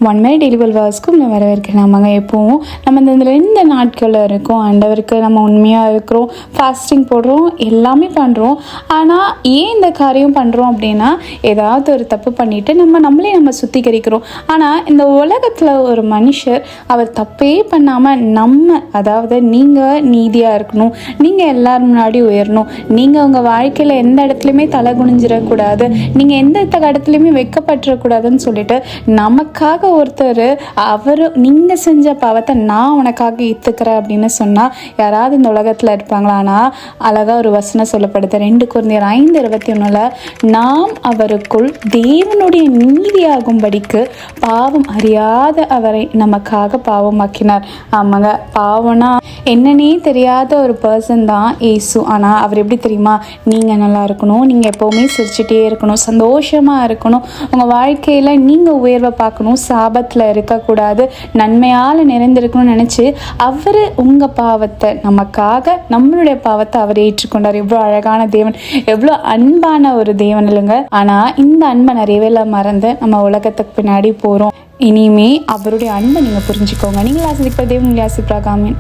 One மே delivery வாஸ்க்கும் நம்ம வரவேற்கிறேன். நம்ம எப்போவும் நம்ம இந்த 2 நாட்களில் இருக்கோம், ஆண்டவருக்கு நம்ம உண்மையாக இருக்கிறோம், ஃபாஸ்டிங் போடுறோம், எல்லாமே பண்ணுறோம். ஆனால் ஏன் இந்த காரியம் பண்ணுறோம் அப்படின்னா, ஏதாவது ஒரு தப்பு பண்ணிவிட்டு நம்மளே சுத்திகரிக்கிறோம். ஆனால் இந்த உலகத்தில் ஒரு மனுஷர் அவர் தப்பே பண்ணாமல் அதாவது நீங்கள் நீதியாக இருக்கணும், நீங்கள் எல்லாரும் முன்னாடி உயரணும், நீங்கள் உங்கள் வாழ்க்கையில் எந்த இடத்துலையுமே தலை குனிஞ்சிடக்கூடாது, நீங்கள் எந்த இடத்துலையுமே வைக்கப்பட்டுறக்கூடாதுன்னு சொல்லிட்டு நமக்காக ஒருத்தர் அவர் நீங்கள் செஞ்ச பாவத்தை நான் உனக்காக ஏற்றுக்கிறேன் அப்படின்னு சொன்னால் யாராவது இந்த உலகத்தில் இருப்பாங்களா? ஆனால் அழகாக ஒரு வசனம் சொல்லப்படுது 2 Corinthians 5:21 நாம் அவருக்குள் தேவனுடைய நீதியாகும்படிக்கு பாவம் அறியாத அவரை நமக்காக பாவமாக்கினார். ஆமாங்க, பாவம்னா என்னன்னே தெரியாத ஒரு பர்சன் தான் ஏசு. ஆனால் அவர் எப்படி தெரியுமா? நீங்கள் நல்லா இருக்கணும், நீங்கள் எப்போவுமே சிரிச்சுட்டே இருக்கணும், சந்தோஷமாக இருக்கணும், உங்கள் வாழ்க்கையில் நீங்கள் உயர்வை பார்க்கணும், சாபத்தில் இருக்கக்கூடாது, நன்மையால் நிறைந்திருக்கணும்னு நினச்சி அவர் உங்கள் பாவத்தை நமக்காக நம்மளுடைய பாவத்தை அவர் ஏற்றுக்கொண்டார். எவ்வளோ அழகான தேவன், எவ்வளோ அன்பான ஒரு தேவன் இல்லைங்க. ஆனால் இந்த அன்பை நிறையவே மறந்து நம்ம உலகத்துக்கு பின்னாடி போகிறோம். இனிமே அவருடைய அன்பை நீங்கள் புரிஞ்சுக்கோங்க. நீங்கள் ஆசிரியப்ப தேவன் ஆசிரியப்பாக. ஆமீன்.